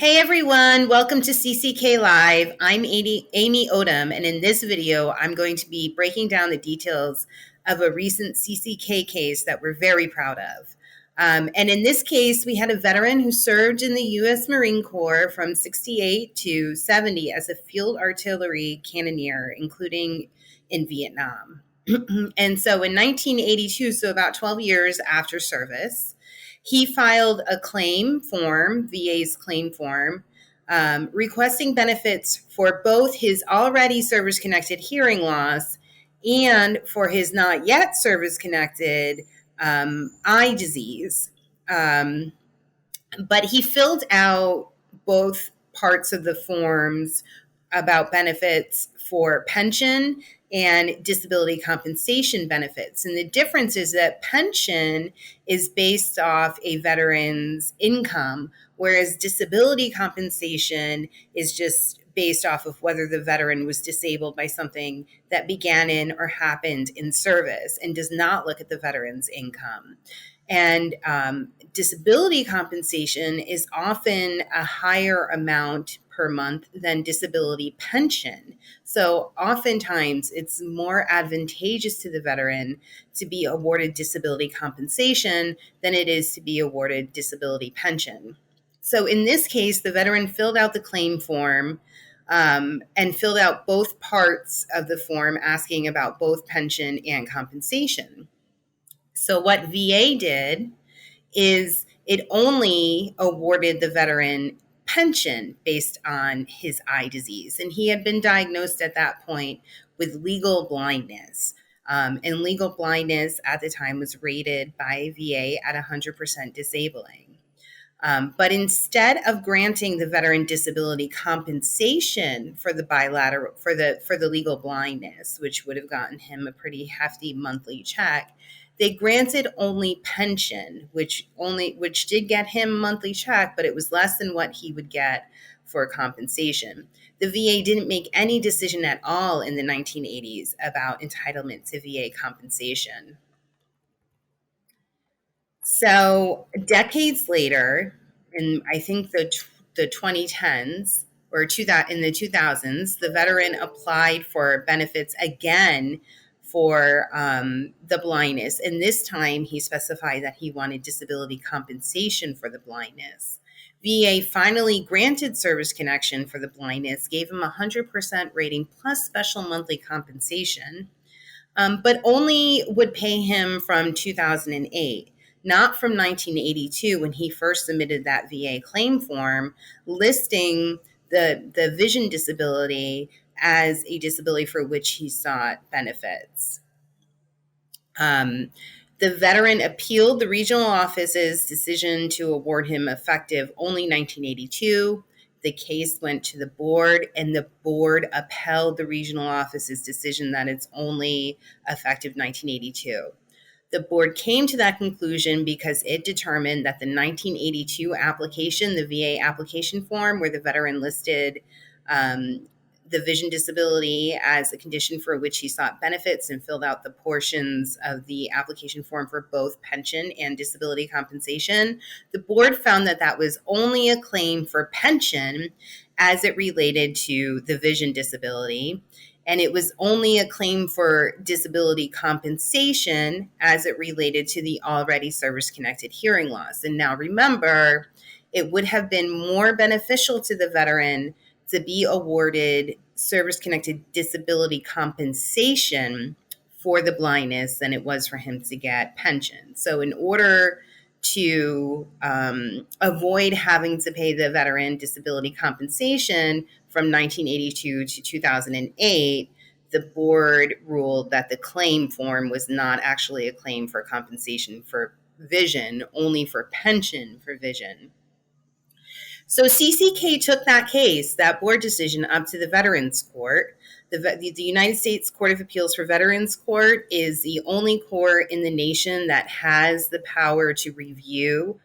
Hey everyone, welcome to CCK Live. I'm Amy Odom, and in this video, I'm going to be breaking down the details of a recent CCK case that we're very proud of. And in this case, we had a veteran who served in the U.S. Marine Corps from 68 to 70 as a field artillery cannoneer, including in Vietnam. And so in 1982, so about 12 years after service, he filed a claim form, VA's claim form, requesting benefits for both his already service-connected hearing loss and for his not yet service-connected eye disease. But he filled out both parts of the forms about benefits for pension and disability compensation benefits. And the difference is that pension is based off a veteran's income, whereas disability compensation is just based off of whether the veteran was disabled by something that began in or happened in service and does not look at the veteran's income. And disability compensation is often a higher amount per month than disability pension. So oftentimes it's more advantageous to the veteran to be awarded disability compensation than it is to be awarded disability pension. So in this case, the veteran filled out the claim form and filled out both parts of the form asking about both pension and compensation. So what VA did is it only awarded the veteran pension based on his eye disease. And he had been diagnosed at that point with legal blindness. And legal blindness at the time was rated by VA at 100% disabling. But instead of granting the veteran disability compensation for the bilateral for the legal blindness, which would have gotten him a pretty hefty monthly check, they granted only pension, which did get him a monthly check, but it was less than what he would get for compensation. The VA didn't make any decision at all in the 1980s about entitlement to VA compensation. So decades later, in I think the 2010s or in the 2000s, the veteran applied for benefits again for the blindness. And this time he specified that he wanted disability compensation for the blindness. VA finally granted service connection for the blindness, gave him 100% rating plus special monthly compensation, but only would pay him from 2008. Not from 1982 when he first submitted that VA claim form listing the vision disability as a disability for which he sought benefits. The veteran appealed the regional office's decision to award him effective only 1982. The case went to the board, and the board upheld the regional office's decision that it's only effective 1982. The board came to that conclusion because it determined that the 1982 application, the VA application form, where the veteran listed the vision disability as a condition for which he sought benefits and filled out the portions of the application form for both pension and disability compensation, the board found that that was only a claim for pension as it related to the vision disability. And it was only a claim for disability compensation as it related to the already service-connected hearing loss. And now remember, it would have been more beneficial to the veteran to be awarded service-connected disability compensation for the blindness than it was for him to get pension. So in order to avoid having to pay the veteran disability compensation from 1982 to 2008, the board ruled that the claim form was not actually a claim for compensation for vision, only for pension for vision. So CCK took that case, that board decision, up to the Veterans Court. The United States Court of Appeals for Veterans Court is the only court in the nation that has the power to review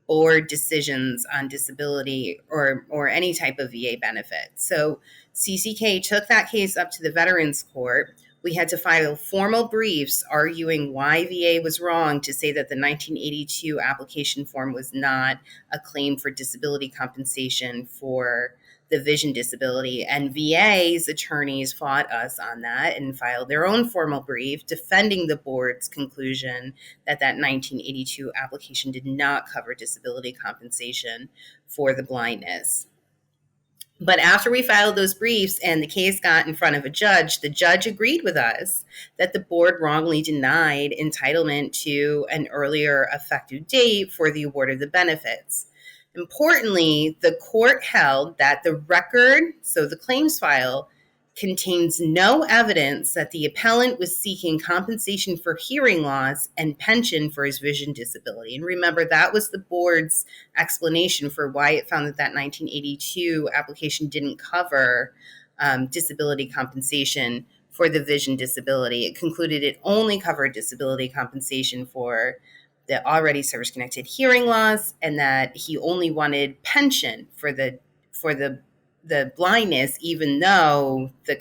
board decisions on disability or any type of VA benefit. So CCK took that case up to the Veterans Court, We had to file formal briefs arguing why VA was wrong to say that the 1982 application form was not a claim for disability compensation for the vision disability. And VA's attorneys fought us on that and filed their own formal brief defending the board's conclusion that that 1982 application did not cover disability compensation for the blindness. But after we filed those briefs and the case got in front of a judge, the judge agreed with us that the board wrongly denied entitlement to an earlier effective date for the award of the benefits. Importantly, the court held that the record, so the claims file, contains no evidence that the appellant was seeking compensation for hearing loss and pension for his vision disability. And remember, that was the board's explanation for why it found that that 1982 application didn't cover disability compensation for the vision disability. It concluded it only covered disability compensation for the already service-connected hearing loss, and that he only wanted pension for the blindness, even though the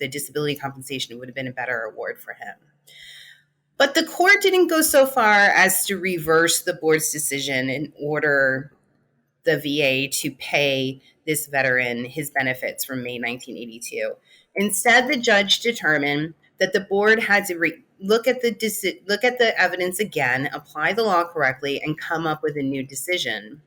disability compensation would have been a better award for him. But the court didn't go so far as to reverse the board's decision and order the VA to pay this veteran his benefits from May 1982. Instead, the judge determined that the board had to look at the evidence again, apply the law correctly, and come up with a new decision.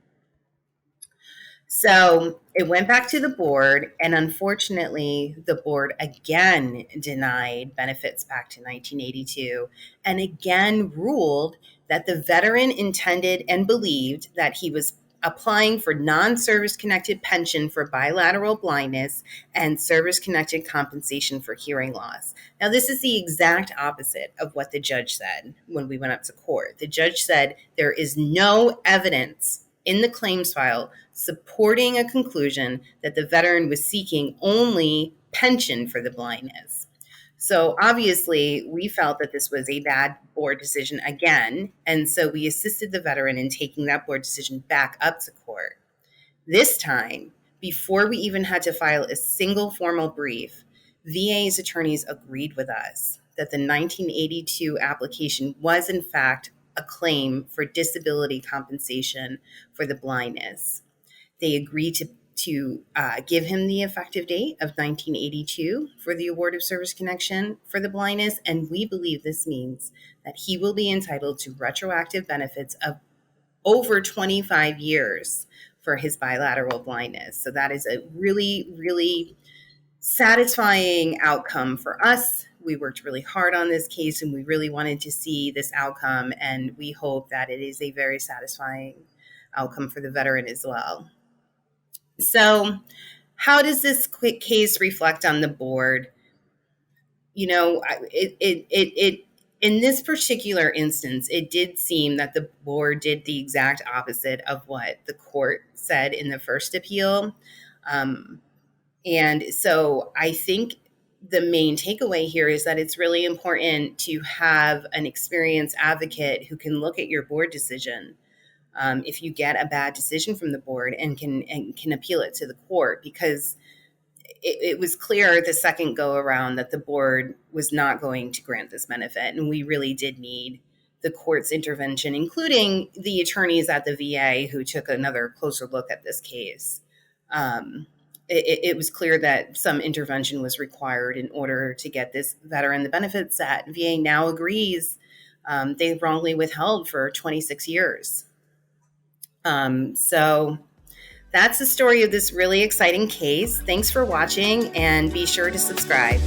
So it went back to the board, and unfortunately, the board again denied benefits back to 1982 and again ruled that the veteran intended and believed that he was applying for non-service-connected pension for bilateral blindness and service-connected compensation for hearing loss. Now, this is the exact opposite of what the judge said when we went up to court. The judge said there is no evidence in the claims file supporting a conclusion that the veteran was seeking only pension for the blindness. So obviously, we felt that this was a bad board decision again, and so we assisted the veteran in taking that board decision back up to court. This time, before we even had to file a single formal brief, VA's attorneys agreed with us that the 1982 application was in fact a claim for disability compensation for the blindness. They agreed to give him the effective date of 1982 for the award of service connection for the blindness, and we believe this means that he will be entitled to retroactive benefits of over 25 years for his bilateral blindness. So that is a really, really satisfying outcome for us. We worked really hard on this case and we really wanted to see this outcome, and we hope that it is a very satisfying outcome for the veteran as well. So how does this quick case reflect on the board? You know, it in this particular instance, it did seem that the board did the exact opposite of what the court said in the first appeal. And so I think the main takeaway here is that it's really important to have an experienced advocate who can look at your board decision if you get a bad decision from the board and can appeal it to the court, because it was clear the second go around that the board was not going to grant this benefit, and we really did need the court's intervention, including the attorneys at the VA who took another closer look at this case. It was clear that some intervention was required in order to get this veteran the benefits that VA now agrees they wrongly withheld for 26 years. So that's the story of this really exciting case. Thanks for watching, and be sure to subscribe.